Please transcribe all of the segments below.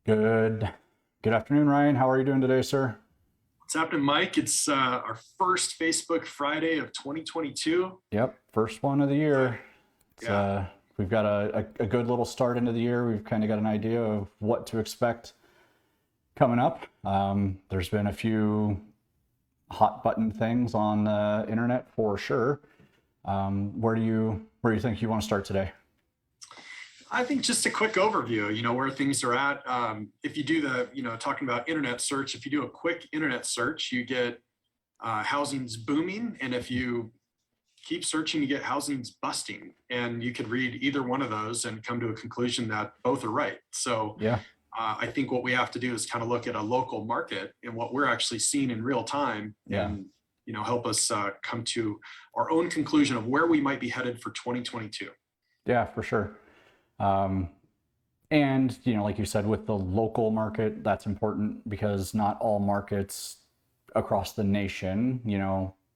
Good. Good afternoon, Ryan. How are you doing today, sir? What's happening, Mike? It's our first Facebook Friday of 2022. Yep, first one of the year. It's Yeah, we've got a good little start into the year. We've kind of got an idea of what to expect coming up. There's been a few hot button things on the internet for sure. Where do you think you want to start today? I think just a quick overview, where things are at. If you do talking about internet search, if you do a quick internet search, you get housing's booming. And if you keep searching, you get housing's busting. And you could read either one of those and come to a conclusion that both are right. So Yeah, I think what we have to do is kind of look at a local market and what we're actually seeing in real time yeah, and help us come to our own conclusion of where we might be headed for 2022. yeah, for sure. Um, and like you said, with the local market, that's important because not all markets across the nation,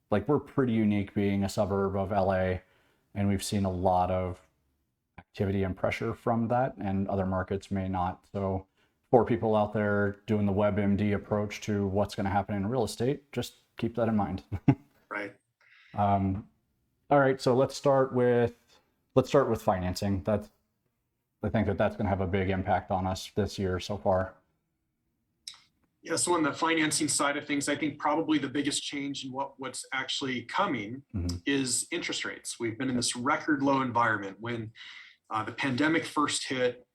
like we're pretty unique being a suburb of LA, and we've seen a lot of activity and pressure from that, and other markets may not. So, for people out there doing the WebMD approach to what's going to happen in real estate, just keep that in mind. Right. um, all right, so let's start with financing. I think that's going to have a big impact on us this year so far. Yeah, so on the financing side of things, I think probably the biggest change in what's actually coming Hmm. is interest rates. We've been in this record low environment. When the pandemic first hit,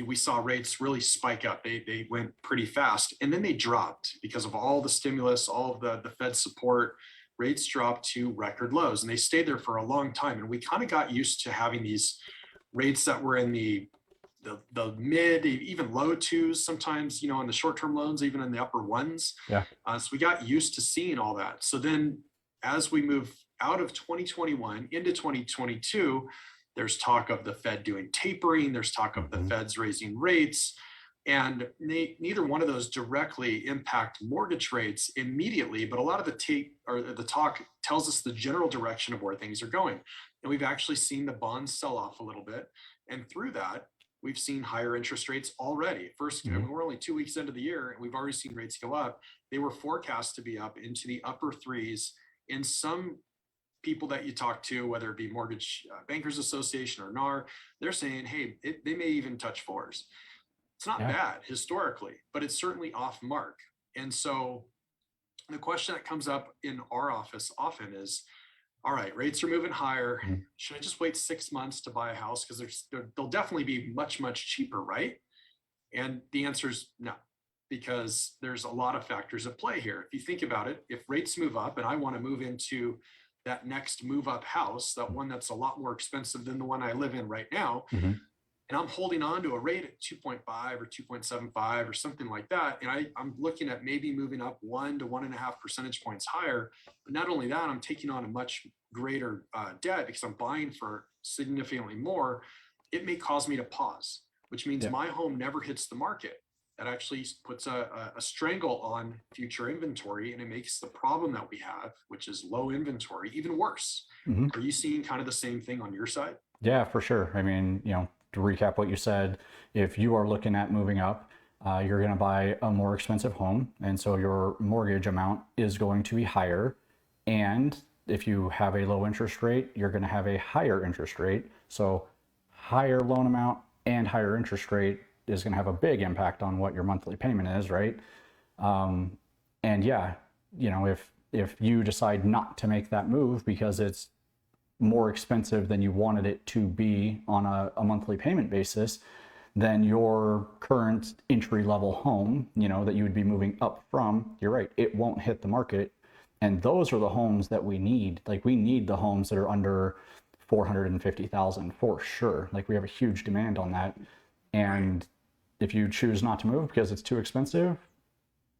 we saw rates really spike up. They went pretty fast, and then they dropped because of all the stimulus, all of the Fed support. Rates dropped to record lows, and they stayed there for a long time. And we kind of got used to having these rates that were in the mid, even low twos sometimes, on the short-term loans, even in the upper ones. Yeah. So we got used to seeing all that. So then as we move out of 2021 into 2022, there's talk of the Fed doing tapering, there's talk of the Hmm. Fed's raising rates, and neither one of those directly impact mortgage rates immediately, but a lot of the tape or the talk tells us the general direction of where things are going. And we've actually seen the bonds sell off a little bit. And through that, we've seen higher interest rates already. First, I Hmm. mean, we're only 2 weeks into the year and we've already seen rates go up. They were forecast to be up into the upper threes. In some people that you talk to, whether it be Mortgage Bankers Association or NAR, they're saying, hey, they may even touch fours. It's not Yeah. bad historically, but it's certainly off mark. And so the question that comes up in our office often is, all right, rates are moving higher. Mhm. Should I just wait 6 months to buy a house? Because they'll definitely be much, much cheaper, right? And the answer is no, because there's a lot of factors at play here. If you think about it, if rates move up and I want to move into that next move up house, that one that's a lot more expensive than the one I live in right now, Hmm. and I'm holding on to a rate at 2.5 or 2.75 or something like that, and I'm looking at maybe moving up 1 to 1.5 percentage points higher. But not only that, I'm taking on a much greater debt because I'm buying for significantly more. It may cause me to pause, which means Yeah. my home never hits the market. That actually puts a strangle on future inventory, and it makes the problem that we have, which is low inventory, even worse. Hmm. Are you seeing kind of the same thing on your side? Yeah, for sure. I mean, to recap what you said, if you are looking at moving up, you're going to buy a more expensive home, and so your mortgage amount is going to be higher. And if you have a low interest rate, you're going to have a higher interest rate. So, higher loan amount and higher interest rate is going to have a big impact on what your monthly payment is, right? And yeah, if you decide not to make that move because it's more expensive than you wanted it to be on a monthly payment basis, then your current entry level home, that you would be moving up from, you're right, it won't hit the market. And those are the homes that we need. Like we need the homes that are under 450,000 for sure. Like we have a huge demand on that. Right. And if you choose not to move because it's too expensive,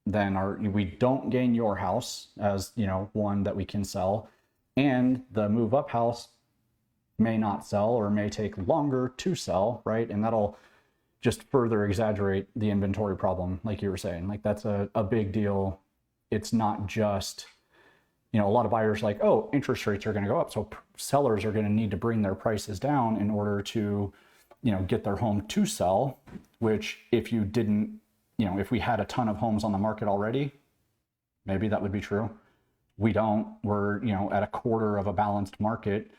then we don't gain your house as one that we can sell, and the move up house may not sell or may take longer to sell, right? And that'll just further exaggerate the inventory problem, like you were saying. Like that's a big deal. It's not just, a lot of buyers like, oh, interest rates are going to go up, so sellers are going to need to bring their prices down in order to get their home to sell, which if you didn't, if we had a ton of homes on the market already, maybe that would be true. We don't. We're, at a quarter of a balanced market.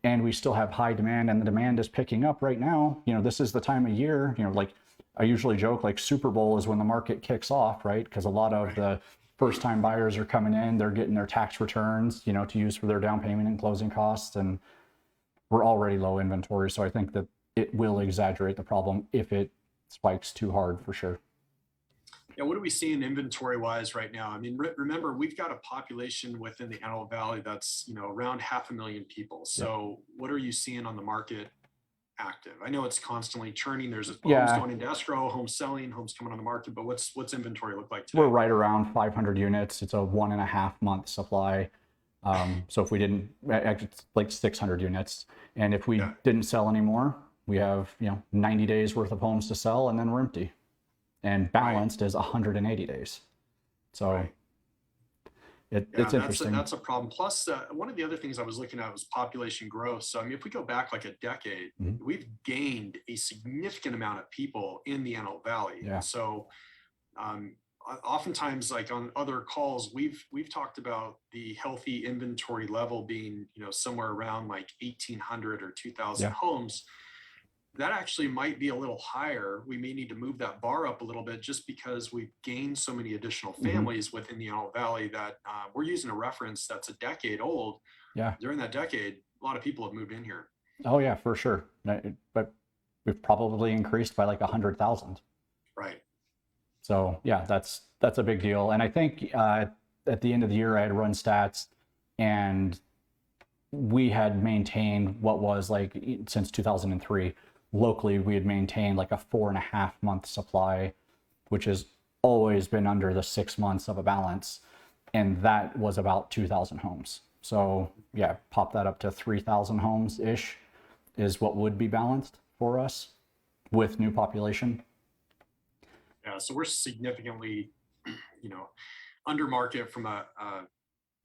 And we still have high demand, and the demand is picking up right now. This is the time of year, like I usually joke, like Super Bowl is when the market kicks off, right? Because a lot of the first time buyers are coming in, they're getting their tax returns, to use for their down payment and closing costs. And we're already low inventory. So I think that it will exaggerate the problem if it spikes too hard, for sure. Yeah, what are we seeing inventory wise right now? I mean, remember, we've got a population within the Antelope Valley that's, around 500,000 people. So what are you seeing on the market active? I know it's constantly churning. There's homes going into escrow, homes selling, homes coming on the market, but what's inventory look like today? We're right around 500 units. It's a 1.5 month supply. So if we didn't, it's like 600 units. And if we didn't sell anymore, we have, 90 days worth of homes to sell, and then we're empty. And balanced is 180 days. So it's interesting. That's a problem. Plus, one of the other things I was looking at was population growth. So, I mean, if we go back like a decade, we've gained a significant amount of people in the Antelope Valley. Yeah. So, oftentimes, like on other calls, we've talked about the healthy inventory level being, somewhere around like 1,800 or 2,000 homes. That actually might be a little higher. We may need to move that bar up a little bit just because we've gained so many additional families within the Antelope Valley that we're using a reference that's a decade old. Yeah. During that decade, a lot of people have moved in here. Oh yeah, for sure. But we've probably increased by like 100,000. Right. So yeah, that's a big deal. And I think at the end of the year, I had run stats, and we had maintained what was like since 2003. Locally, we had maintained like a 4.5 month supply, which has always been under the 6 months of a balance. And that was about 2,000 homes. So yeah, pop that up to 3,000 homes ish is what would be balanced for us with new population. Yeah, so we're significantly, under market from a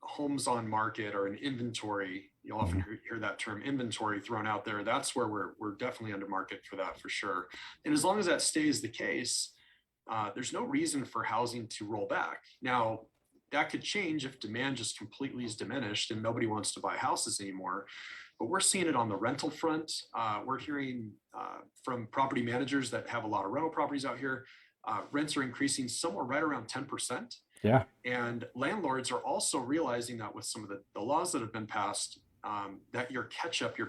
homes on market or an inventory. You'll often hear that term inventory thrown out there. That's where we're definitely under market for that, for sure. And as long as that stays the case, there's no reason for housing to roll back. Now, that could change if demand just completely is diminished and nobody wants to buy houses anymore. But we're seeing it on the rental front. We're hearing from property managers that have a lot of rental properties out here. Rents are increasing somewhere right around 10%. Yeah. And landlords are also realizing that with some of the laws that have been passed, that your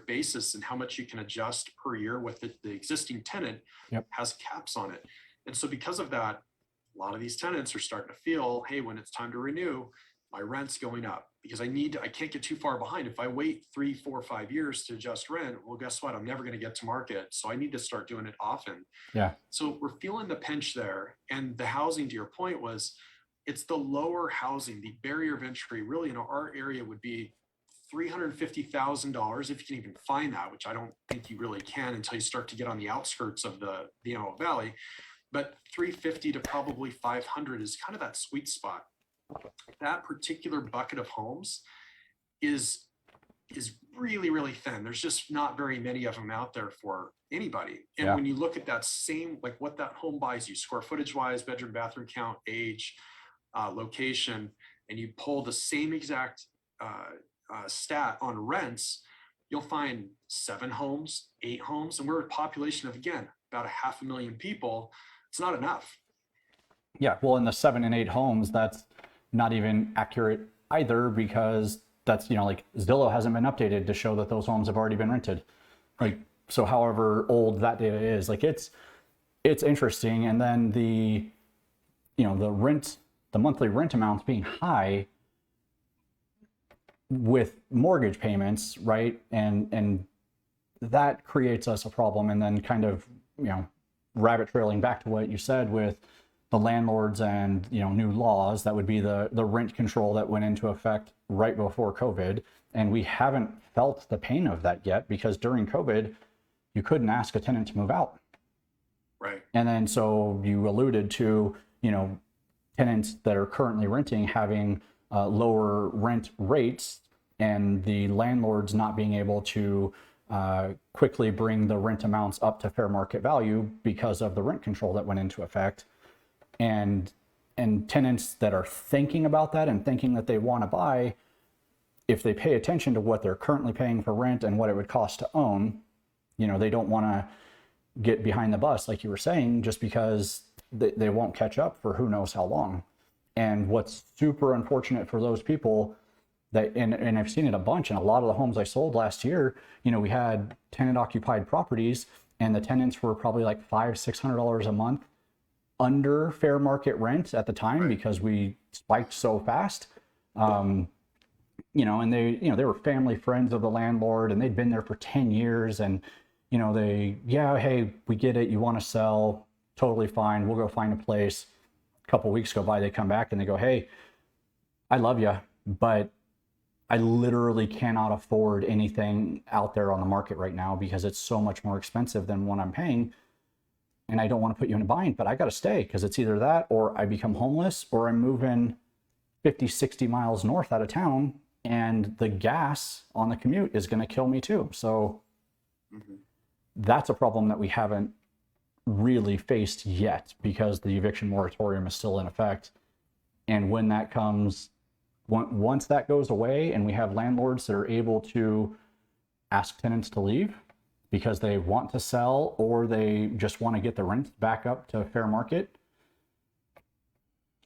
basis and how much you can adjust per year with the existing tenant has caps on it. And so because of that, a lot of these tenants are starting to feel, hey, when it's time to renew, my rent's going up because I can't get too far behind. If I wait 3, 4, 5 years to adjust rent, well, guess what? I'm never going to get to market. So I need to start doing it often. Yeah. So we're feeling the pinch there. And the housing, to your point, was it's the lower housing, the barrier of entry really in our area would be $350,000 if you can even find that, which I don't think you really can until you start to get on the outskirts of the Antelope Valley. But 350 to probably 500 is kind of that sweet spot. That particular bucket of homes is really, really thin. There's just not very many of them out there for anybody. And when you look at that same, like what that home buys you, square footage wise, bedroom, bathroom count, age, location, and you pull the same exact stat on rents, you'll find 7 homes, 8 homes, and we're a population of, again, about 500,000 people. It's not enough. Yeah, well, in the 7 and 8 homes, that's not even accurate either, because that's, like Zillow hasn't been updated to show that those homes have already been rented. Like, so however old that data is, like it's interesting. And then the monthly rent amounts being high with mortgage payments, right? And that creates us a problem. And then kind of, rabbit trailing back to what you said with the landlords and, new laws, that would be the rent control that went into effect right before COVID. And we haven't felt the pain of that yet, because during COVID, you couldn't ask a tenant to move out. Right. And then, so you alluded to, tenants that are currently renting having lower rent rates, and the landlords not being able to quickly bring the rent amounts up to fair market value because of the rent control that went into effect. And tenants that are thinking about that and thinking that they want to buy, if they pay attention to what they're currently paying for rent and what it would cost to own, they don't want to get behind the bus, like you were saying, just because they won't catch up for who knows how long. And what's super unfortunate for those people that, and I've seen it a bunch in a lot of the homes I sold last year, we had tenant occupied properties and the tenants were probably like $500-600 a month under fair market rent at the time because we spiked so fast. And they were family friends of the landlord and they'd been there for 10 years and, hey, we get it. You want to sell, totally fine. We'll go find a place. A couple of weeks go by, they come back and they go, hey, I love you, but I literally cannot afford anything out there on the market right now because it's so much more expensive than what I'm paying. And I don't want to put you in a bind, but I got to stay because it's either that or I become homeless or I'm moving 50-60 miles north out of town and the gas on the commute is going to kill me too. So that's a problem that we haven't really faced yet because the eviction moratorium is still in effect. And when that comes, once that goes away and we have landlords that are able to ask tenants to leave because they want to sell or they just want to get the rent back up to fair market,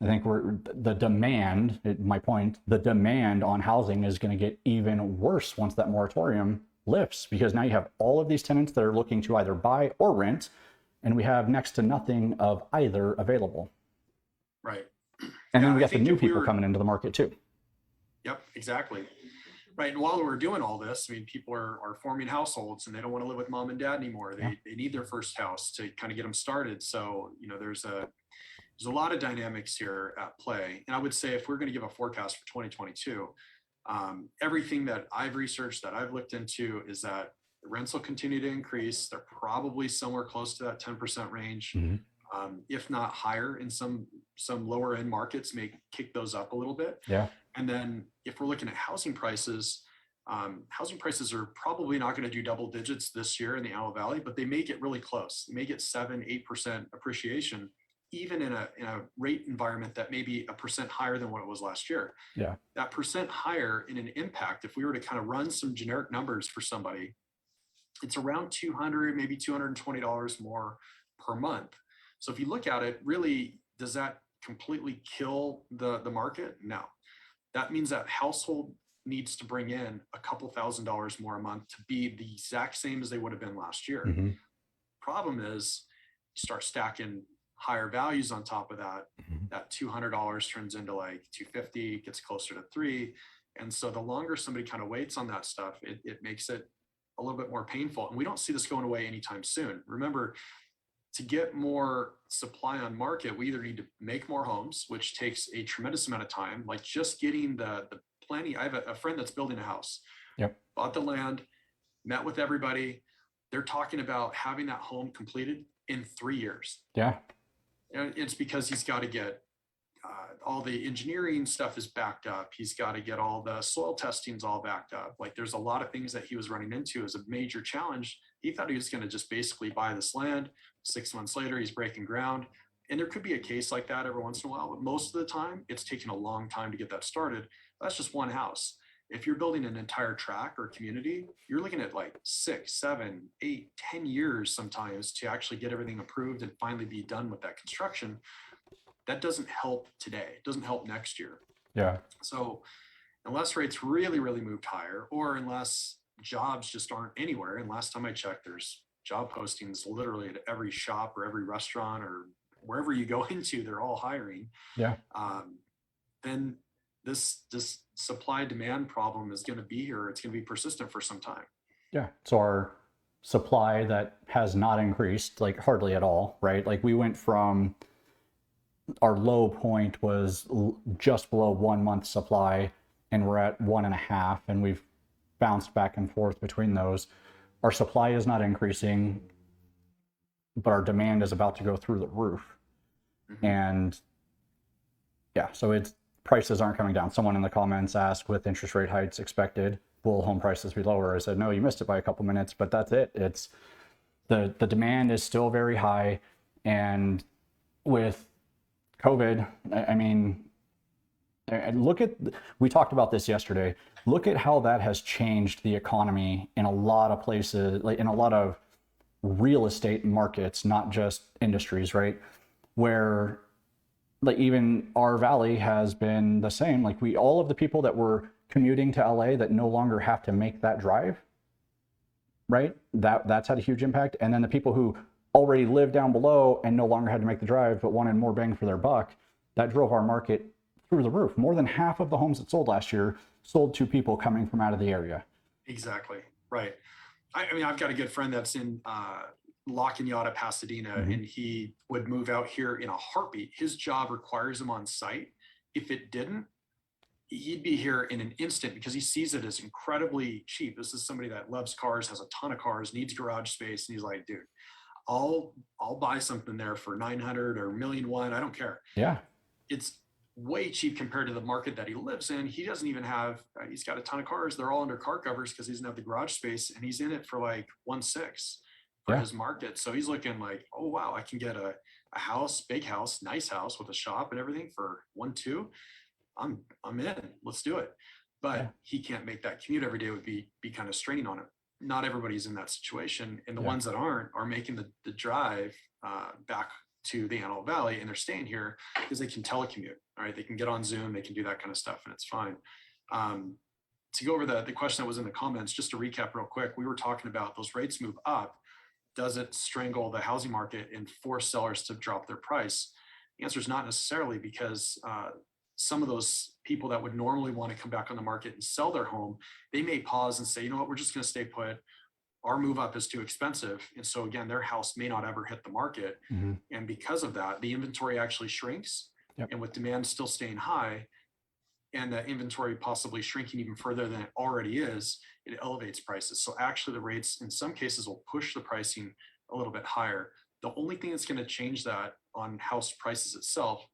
I think the demand on housing is going to get even worse once that moratorium lifts, because now you have all of these tenants that are looking to either buy or rent, and we have next to nothing of either available. Right. And then we got the new people coming into the market too. Yep, exactly. Right. And while we're doing all this, people are forming households and they don't want to live with mom and dad anymore. They need their first house to kind of get them started. So, there's a lot of dynamics here at play. And I would say if we're going to give a forecast for 2022, everything that I've researched, that I've looked into, is that the rents will continue to increase. They're probably somewhere close to that 10% range, if not higher in some lower end markets, may kick those up a little bit. Yeah. And then if we're looking at housing prices are probably not going to do double digits this year in the Antelope Valley, but they may get really close. They may get 7-8% appreciation, even in a rate environment that may be 1% higher than what it was last year. Yeah. That percent higher in an impact, if we were to kind of run some generic numbers for somebody, it's around $200, maybe $220 more per month. So if you look at it, really, does that completely kill the market? No. That means that household needs to bring in a couple $1,000s more a month to be the exact same as they would have been last year. Problem is, you start stacking higher values on top of that, that $200 turns into like $250, gets closer to $3. And so the longer somebody kind of waits on that stuff, it makes it a little bit more painful. And we don't see this going away anytime soon. Remember, to get more supply on market, we either need to make more homes, which takes a tremendous amount of time, like just getting the planning. I have a friend that's building a house. Yep. Bought the land, met with everybody. They're talking about having that home completed in 3 years. Yeah. And it's because he's got to get all the engineering stuff is backed up. He's got to get all the soil testings all backed up. Like, there's a lot of things that he was running into as a major challenge. He thought he was going to just basically buy this land. 6 months later, he's breaking ground. And there could be a case like that every once in a while, but most of the time it's taking a long time to get that started. That's just one house. If you're building an entire tract or community, you're looking at like 6, 7, 8, 10 years sometimes to actually get everything approved and finally be done with that construction. That doesn't help today. It doesn't help next year. Yeah. So unless rates really, really moved higher, or unless jobs just aren't anywhere, and last time I checked, there's job postings literally at every shop or every restaurant or wherever you go into, they're all hiring. Yeah. Then this supply demand problem is going to be here. It's going to be persistent for some time. Yeah. So our supply that has not increased, like hardly at all, right? Like, we went from, our low point was just below 1 month supply, and we're at 1.5, and we've bounced back and forth between those. Our supply is not increasing, but our demand is about to go through the roof. And yeah, so prices aren't coming down. Someone in the comments asked, with interest rate hikes expected, will home prices be lower? I said, no, you missed it by a couple minutes, but that's it. It's the demand is still very high. And with COVID, I mean, look at, we talked about this yesterday. Look at how that has changed the economy in a lot of places, like in a lot of real estate markets, not just industries, right? Where like even our valley has been the same. Like all of the people that were commuting to LA that no longer have to make that drive, right? That's had a huge impact. And then the people who already live down below and no longer had to make the drive, but wanted more bang for their buck, that drove our market through the roof. More than half of the homes that sold last year sold to people coming from out of the area. Exactly. Right. I mean, I've got a good friend that's in La Cañada, Pasadena, and he would move out here in a heartbeat. His job requires him on site. If it didn't, he'd be here in an instant because he sees it as incredibly cheap. This is somebody that loves cars, has a ton of cars, needs garage space, and he's like, dude, I'll buy something there for 900 or $1,000,001. I don't care. Yeah. It's way cheap compared to the market that he lives in. He doesn't even have, he's got a ton of cars. They're all under car covers because he doesn't have the garage space, and he's in it for like 1.6 for his market. So he's looking like, oh, wow, I can get a house, big house, nice house with a shop and everything for 1.2. I'm in, let's do it. But he can't make that commute every day. Would be kind of straining on him. Not everybody's in that situation. And the ones that aren't are making the drive back to the Antelope Valley, and they're staying here because they can telecommute. All right, they can get on Zoom, they can do that kind of stuff, and it's fine. To go over the question that was in the comments, just to recap real quick, we were talking about those rates move up. Does it strangle the housing market and force sellers to drop their price? The answer is not necessarily, because some of those people that would normally want to come back on the market and sell their home, they may pause and say, you know what, we're just going to stay put. Our move up is too expensive. And so again, their house may not ever hit the market. And because of that, the inventory actually shrinks. And with demand still staying high and the inventory possibly shrinking even further than it already is, it elevates prices. So actually the rates in some cases will push the pricing a little bit higher. The only thing that's going to change that on house prices itself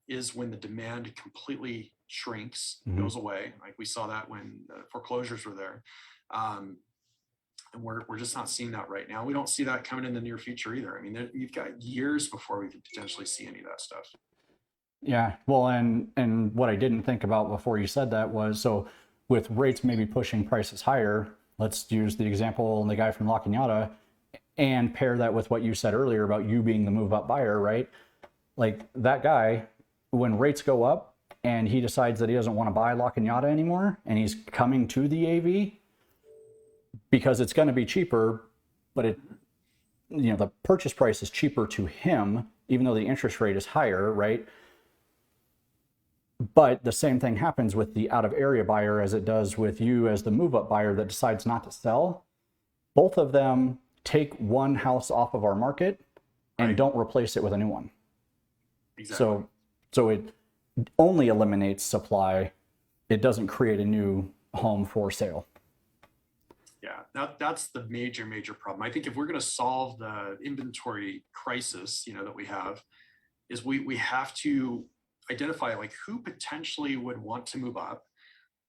is when the demand completely shrinks, goes away. Like we saw that when foreclosures were there. And we're just not seeing that right now. We don't see that coming in the near future either. I mean, you've got years before we could potentially see any of that stuff. Yeah. Well, and what I didn't think about before you said that was, so with rates maybe pushing prices higher, let's use the example and the guy from La Cañada and pair that with what you said earlier about you being the move up buyer, right? Like that guy, when rates go up and he decides that he doesn't want to buy La Cañada anymore and he's coming to the AV because it's going to be cheaper, but the purchase price is cheaper to him, even though the interest rate is higher, right? But the same thing happens with the out of area buyer as it does with you as the move up buyer that decides not to sell. Both of them take one house off of our market and don't replace it with a new one. Exactly. So it only eliminates supply. It doesn't create a new home for sale. Yeah, that's the major problem. I think if we're going to solve the inventory crisis, that we have, is we have to identify like who potentially would want to move up,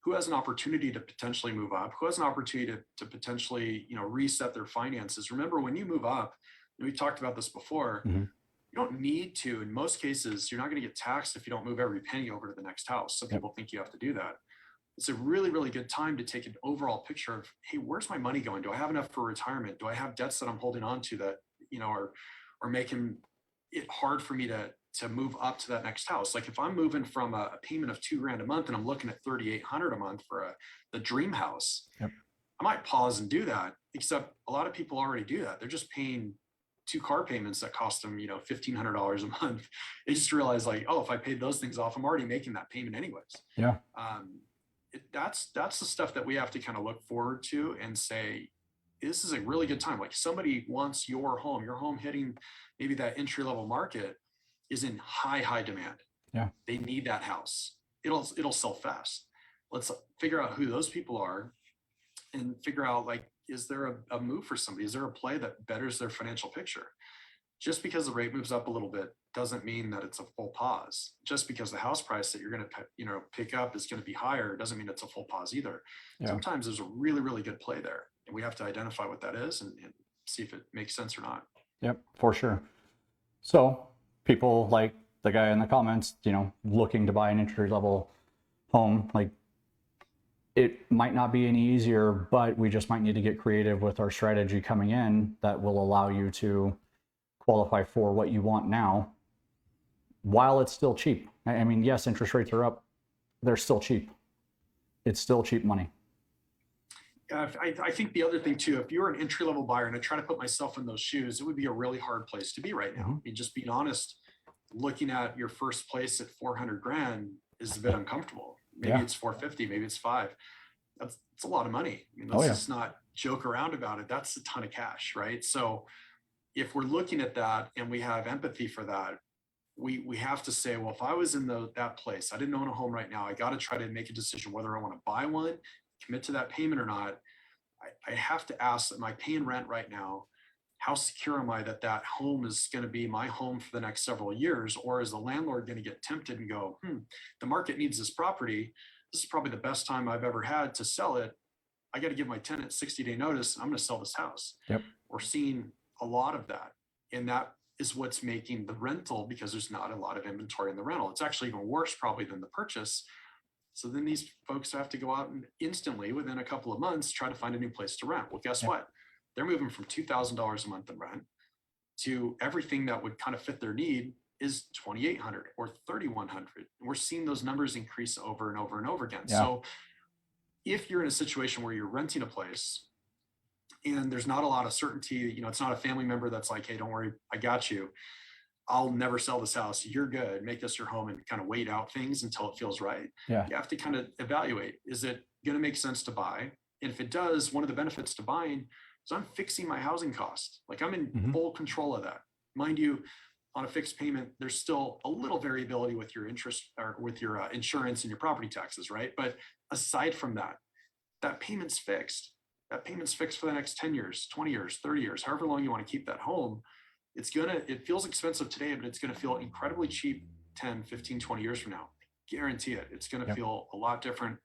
who has an opportunity to potentially move up, who has an opportunity to potentially, reset their finances. Remember, when you move up, we talked about this before, you don't need to. In most cases, you're not going to get taxed if you don't move every penny over to the next house. Some people think you have to do that. It's a really, really good time to take an overall picture of, hey, where's my money going? Do I have enough for retirement? Do I have debts that I'm holding on to that, are making it hard for me to move up to that next house? Like if I'm moving from a payment of $2,000 a month and I'm looking at $3,800 a month for the dream house, I might pause and do that. Except a lot of people already do that. They're just paying 2 car payments that cost them, $1,500 a month. They just realize like, oh, if I paid those things off, I'm already making that payment anyways. That's the stuff that we have to kind of look forward to and say, this is a really good time. Like somebody wants your home hitting maybe that entry level market is in high demand. They need that house. It'll sell fast. Let's figure out who those people are and figure out like, is there a move for somebody? Is there a play that betters their financial picture? just because the rate moves up a little bit doesn't mean that it's a full pause. Just because the house price that you're going to pick up is going to be higher doesn't mean it's a full pause either. Yeah. Sometimes there's a really, really good play there, and we have to identify what that is and see if it makes sense or not. Yep, for sure. So people like the guy in the comments, looking to buy an entry level home, like it might not be any easier, but we just might need to get creative with our strategy coming in that will allow you to qualify for what you want now while it's still cheap. I mean, yes, interest rates are up. They're still cheap. It's still cheap money. I think the other thing too, if you're an entry level buyer, and I try to put myself in those shoes, it would be a really hard place to be right now. I mean, just being honest, looking at your first place at 400 grand is a bit uncomfortable. Maybe it's 450, maybe it's 5. That's a lot of money. I mean, let's just not joke around about it. That's a ton of cash, right? So if we're looking at that and we have empathy for that, we have to say, well, if I was in that place, I didn't own a home right now, I got to try to make a decision whether I want to buy one, commit to that payment or not. I have to ask, am I paying rent right now? How secure am I that that home is going to be my home for the next several years? Or is the landlord going to get tempted and go, the market needs this property. This is probably the best time I've ever had to sell it. I got to give my tenant 60-day notice. I'm going to sell this house. Yep. We're seeing a lot of that. And that is what's making the rental, because there's not a lot of inventory in the rental. It's actually even worse probably than the purchase. So then these folks have to go out and instantly, within a couple of months, try to find a new place to rent. Well, guess what? They're moving from $2,000 a month in rent to everything that would kind of fit their need is $2,800 or $3,100. And we're seeing those numbers increase over and over and over again. Yeah. So if you're in a situation where you're renting a place and there's not a lot of certainty, it's not a family member that's like, hey, don't worry, I got you. I'll never sell this house. You're good. Make this your home, and kind of wait out things until it feels right. Yeah. You have to kind of evaluate, is it going to make sense to buy? And if it does, one of the benefits to buying is I'm fixing my housing cost. Like I'm in full control of that. Mind you, on a fixed payment, there's still a little variability with your interest or with your insurance and your property taxes, right? But aside from that, that payment's fixed. That payment's fixed for the next 10 years, 20 years, 30 years, however long you want to keep that home. It feels expensive today, but it's going to feel incredibly cheap 10, 15, 20 years from now. Guarantee it. It's going to feel a lot different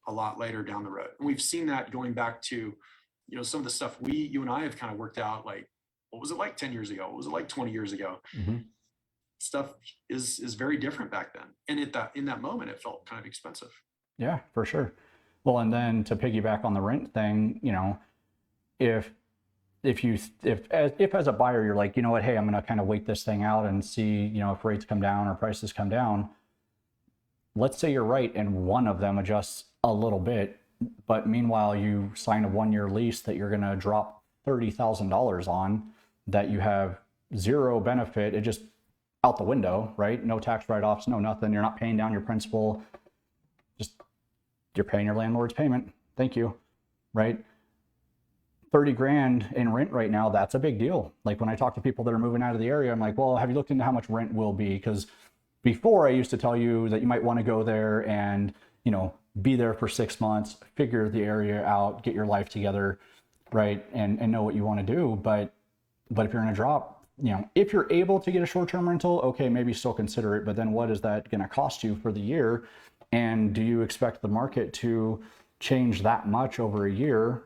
a lot later down the road. And we've seen that going back to, some of the stuff you and I have kind of worked out, like, what was it like 10 years ago? What was it like 20 years ago? Stuff is very different back then. And in that moment, it felt kind of expensive. Yeah, for sure. Well, and then to piggyback on the rent thing, if as a buyer, you're like, you know what, hey, I'm going to kind of wait this thing out and see, if rates come down or prices come down. Let's say you're right and one of them adjusts a little bit, but meanwhile you sign a 1-year lease that you're going to drop $30,000 on, that you have zero benefit. It just out the window, right? No tax write-offs, no nothing. You're not paying down your principal. Just you're paying your landlord's payment. Thank you, right? 30 grand in rent right now, that's a big deal. Like when I talk to people that are moving out of the area, I'm like, well, have you looked into how much rent will be? Because before I used to tell you that you might want to go there and, be there for 6 months, figure the area out, get your life together, right? And know what you want to do. But if you're going to drop, if you're able to get a short-term rental, okay, maybe still consider it. But then what is that going to cost you for the year? And do you expect the market to change that much over a year?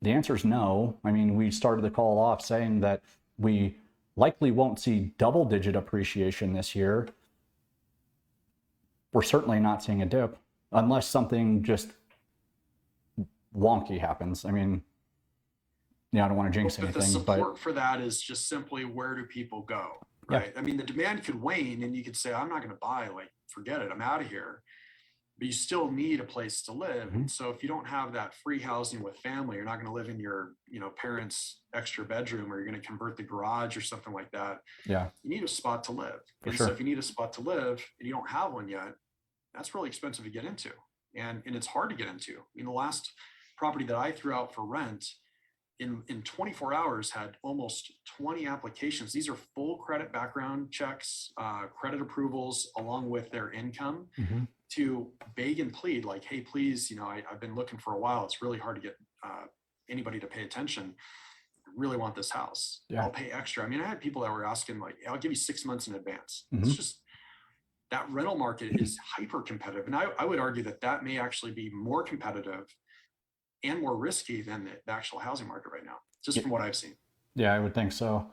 The answer is no. I mean, we started the call off saying that we likely won't see double-digit appreciation this year. We're certainly not seeing a dip unless something just wonky happens. I mean, I don't want to jinx but anything. The support for that is just simply, where do people go, right? I mean, the demand could wane and you could say, I'm not going to buy, like, forget it, I'm out of here. But you still need a place to live. And so if you don't have that free housing with family, you're not going to live in your, parents' extra bedroom, or you're going to convert the garage or something like that. Yeah. You need a spot to live. Sure. So if you need a spot to live and you don't have one yet, that's really expensive to get into. And it's hard to get into. I mean, the last property that I threw out for rent in 24 hours had almost 20 applications. These are full credit background checks, credit approvals, along with their income, to beg and plead, like, hey, please, I've been looking for a while. It's really hard to get anybody to pay attention. really want this house. Yeah. I'll pay extra. I mean, I had people that were asking like, I'll give you 6 months in advance. Mm-hmm. It's just, that rental market is hyper competitive. And I would argue that that may actually be more competitive and more risky than the actual housing market right now, just from what I've seen. Yeah, I would think so.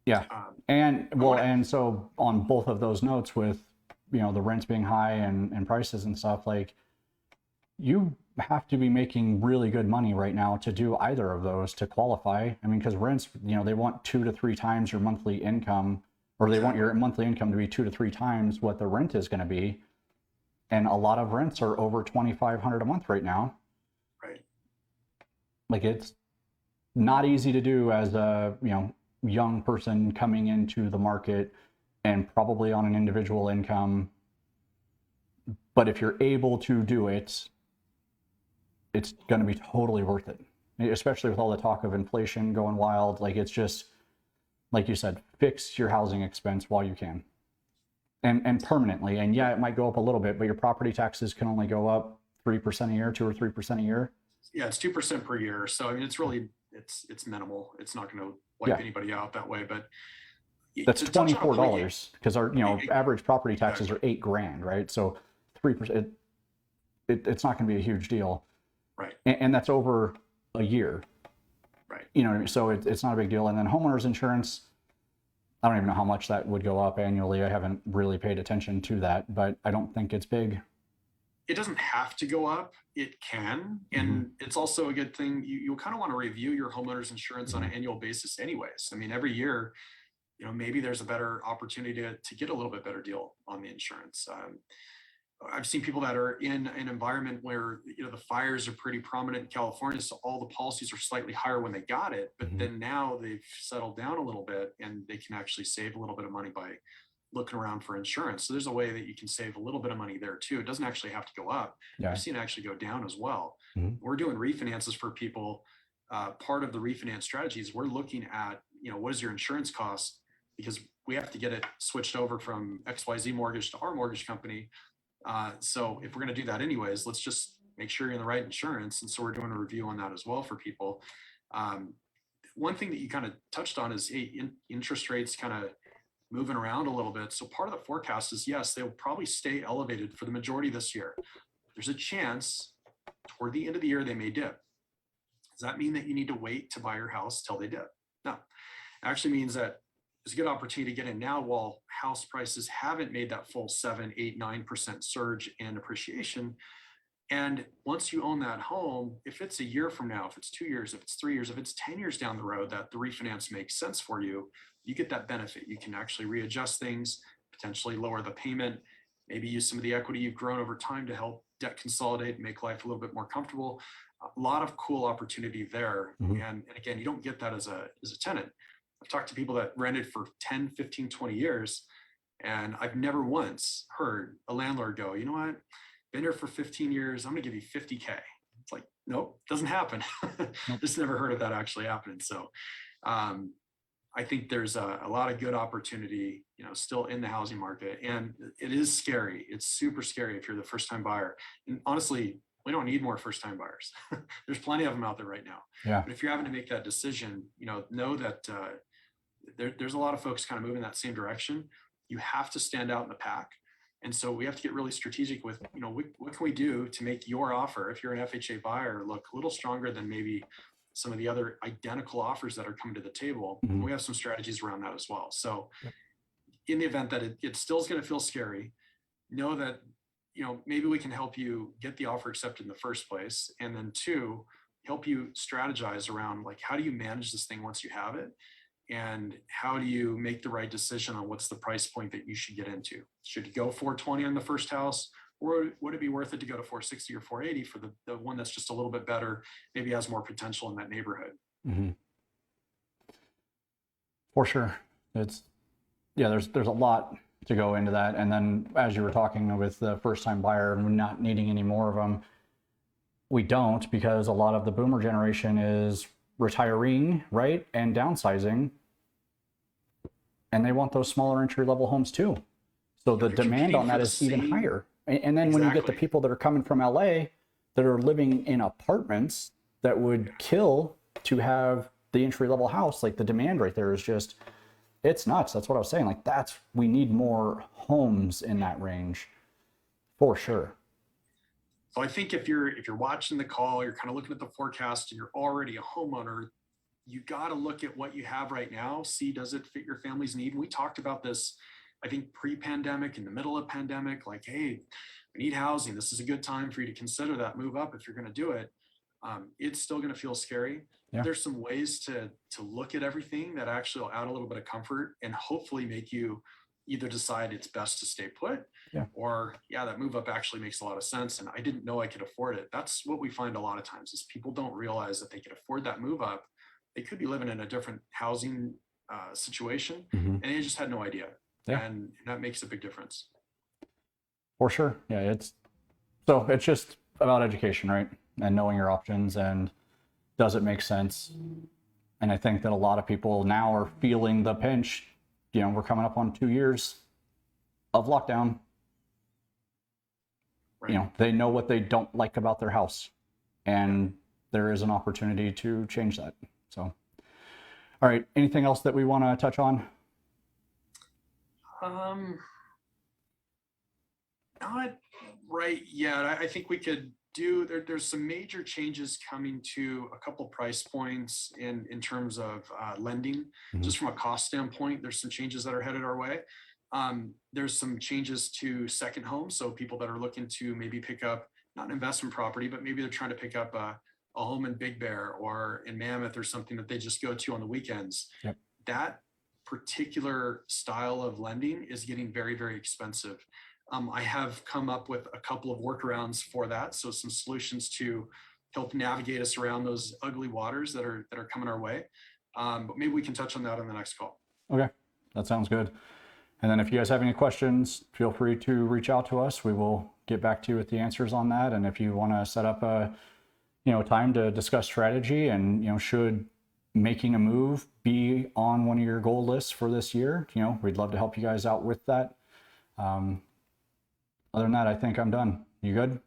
Yeah. I wanna- And so on both of those notes with, the rents being high and prices and stuff, like, you have to be making really good money right now to do either of those to qualify. I mean, because rents, they want 2 to 3 times your monthly income, or they want your monthly income to be 2 to 3 times what the rent is going to be. And a lot of rents are over $2,500 a month right now. Right. Like, it's not easy to do as a, young person coming into the market and probably on an individual income. But if you're able to do it, it's going to be totally worth it, especially with all the talk of inflation going wild. Like, it's just, like you said, fix your housing expense while you can, and permanently. And yeah, it might go up a little bit, but your property taxes can only go up 3% a year, 2 or 3% a year. Yeah, it's 2% per year. So I mean, it's really, it's minimal. It's not going to wipe anybody out that way, but that's $24 because our average property taxes are $8,000, right? So 3%, it's not going to be a huge deal, right? And that's over a year, right? So it's not a big deal. And then homeowners insurance, I don't even know how much that would go up annually. I haven't really paid attention to that, but I don't think it's big. It doesn't have to go up. It can. And it's also a good thing. You kind of want to review your homeowner's insurance on an annual basis anyways. I mean, every year, maybe there's a better opportunity to get a little bit better deal on the insurance. I've seen people that are in an environment where, the fires are pretty prominent in California. So all the policies are slightly higher when they got it, but then now they've settled down a little bit and they can actually save a little bit of money by looking around for insurance. So there's a way that you can save a little bit of money there too. It doesn't actually have to go up. Yeah. I've seen it actually go down as well. We're doing refinances for people. Part of the refinance strategies, we're looking at, what is your insurance cost? Because we have to get it switched over from XYZ mortgage to our mortgage company. So if we're going to do that anyways, let's just make sure you're in the right insurance. And so we're doing a review on that as well for people. One thing that you kind of touched on is, hey, interest rates kind of moving around a little bit. So part of the forecast is, yes, they'll probably stay elevated for the majority of this year. There's a chance toward the end of the year, they may dip. Does that mean that you need to wait to buy your house till they dip? No, it actually means that there's a good opportunity to get in now while house prices haven't made that full 7, 8, 9% surge in appreciation. And once you own that home, if it's a year from now, if it's 2 years, if it's 3 years, if it's 10 years down the road that the refinance makes sense for you, you get that benefit. You can actually readjust things, potentially lower the payment, maybe use some of the equity you've grown over time to help debt consolidate, make life a little bit more comfortable. A lot of cool opportunity there. And again, you don't get that as a tenant. I've talked to people that rented for 10, 15, 20 years, and I've never once heard a landlord go, you know what, been here for 15 years, I'm gonna give you 50K. It's like, nope, doesn't happen. Just never heard of that actually happening. So I think there's a lot of good opportunity, still in the housing market. And it is scary. It's super scary if you're the first time buyer. And honestly, we don't need more first time buyers. There's plenty of them out there right now. Yeah. But if you're having to make that decision, know that there's a lot of folks kind of moving that same direction. You have to stand out in the pack. And so we have to get really strategic with, what can we do to make your offer, if you're an FHA buyer, look a little stronger than maybe some of the other identical offers that are coming to the table. We have some strategies around that as well. So in the event that it still is going to feel scary, know that, maybe we can help you get the offer accepted in the first place. And then 2, help you strategize around, like, how do you manage this thing once you have it? And how do you make the right decision on what's the price point that you should get into? Should you go 420 on the first house, or would it be worth it to go to 460 or 480 for the one that's just a little bit better, maybe has more potential in that neighborhood? For sure. There's a lot to go into that. And then as you were talking with the first time buyer and not needing any more of them, we don't, because a lot of the boomer generation is retiring, right? And downsizing. And they want those smaller entry level homes too. So the demand on that is even higher. And then when you get the people that are coming from LA that are living in apartments that would kill to have the entry level house, like the demand right there is just, it's nuts. That's what I was saying. Like we need more homes in that range for sure. So I think if you're watching the call, you're kind of looking at the forecast and you're already a homeowner, you got to look at what you have right now. See, does it fit your family's need? We talked about this, I think, pre-pandemic, in the middle of pandemic, like, hey, we need housing. This is a good time for you to consider that move up if you're going to do it. It's still going to feel scary. Yeah. There's some ways to look at everything that actually will add a little bit of comfort and hopefully make you either decide it's best to stay put, Yeah. or that move up actually makes a lot of sense. And I didn't know I could afford it. That's what we find a lot of times is people don't realize that they could afford that move up. They could be living in a different housing situation, and they just had no idea. Yeah. And that makes a big difference. For sure. Yeah. It's just about education, right? And knowing your options and does it make sense? And I think that a lot of people now are feeling the pinch. You know, we're coming up on 2 years of lockdown. Right. You know, they know what they don't like about their house, and there is an opportunity to change that. So, all right. Anything else that we want to touch on? Not right yet. I think we could do, there's some major changes coming to a couple price points in terms of lending, just from a cost standpoint. There's some changes that are headed our way. There's some changes to second homes. So people that are looking to maybe pick up, not an investment property, but maybe they're trying to pick up a home in Big Bear or in Mammoth or something that they just go to on the weekends. Yep. That particular style of lending is getting very, very expensive. I have come up with a couple of workarounds for that. So some solutions to help navigate us around those ugly waters that are coming our way. But maybe we can touch on that on the next call. Okay, that sounds good. And then if you guys have any questions, feel free to reach out to us. We will get back to you with the answers on that. And if you want to set up a time to discuss strategy and should making a move be on one of your goal lists for this year, we'd love to help you guys out with that. Other than that, I think I'm done. You good?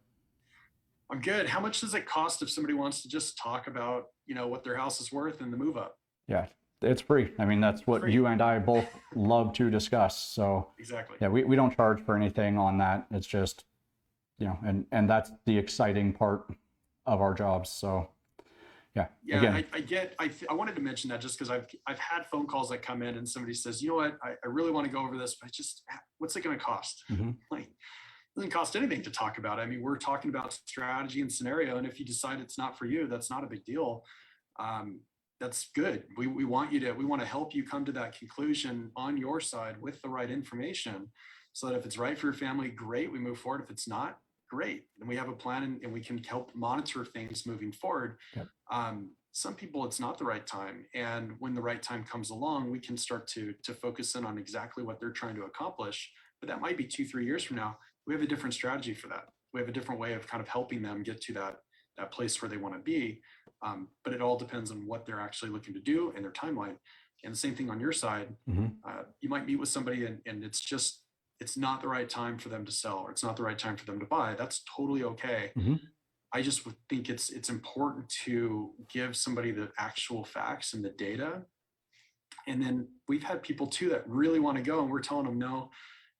I'm good. How much does it cost if somebody wants to just talk about, what their house is worth and the move up? Yeah, it's free. I mean, that's what you and I both love to discuss. So exactly. Yeah, we don't charge for anything on that. It's just, and that's the exciting part of our jobs. So yeah. Again, I wanted to mention that just because I've had phone calls that come in and somebody says, you know what, I really want to go over this, but what's it going to cost? Like, it doesn't cost anything to talk about. I mean, we're talking about strategy and scenario. And if you decide it's not for you, that's not a big deal. That's good. We want to help you come to that conclusion on your side with the right information, so that if it's right for your family, great, we move forward. If it's not, great. And we have a plan and we can help monitor things moving forward. Yep. Some people, it's not the right time. And when the right time comes along, we can start to focus in on exactly what they're trying to accomplish. But that might be 2-3 years from now. We have a different strategy for that. We have a different way of kind of helping them get to that place where they want to be. But it all depends on what they're actually looking to do and their timeline. And the same thing on your side. You might meet with somebody and it's not the right time for them to sell, or it's not the right time for them to buy. That's totally okay. I just would think it's important to give somebody the actual facts and the data. And then we've had people too that really want to go, and we're telling them, no,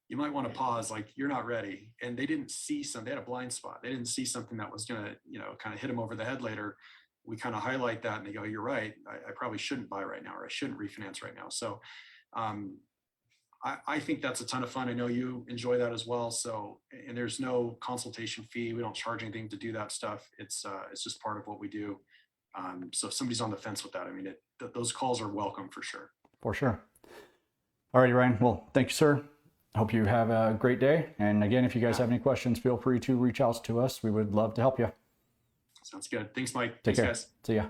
you might want to pause, like you're not ready. And they didn't see they had a blind spot. They didn't see something that was going to, kind of hit them over the head later. We kind of highlight that and they go, you're right. I probably shouldn't buy right now, or I shouldn't refinance right now. So I think that's a ton of fun. I know you enjoy that as well. So, and there's no consultation fee. We don't charge anything to do that stuff. It's just part of what we do. So if somebody's on the fence with that, I mean, those calls are welcome for sure. For sure. All righty, Ryan. Well, thank you, sir. I hope you have a great day. And again, if you guys have any questions, feel free to reach out to us. We would love to help you. Sounds good. Thanks, Mike. Take Thanks, care. guys. See ya.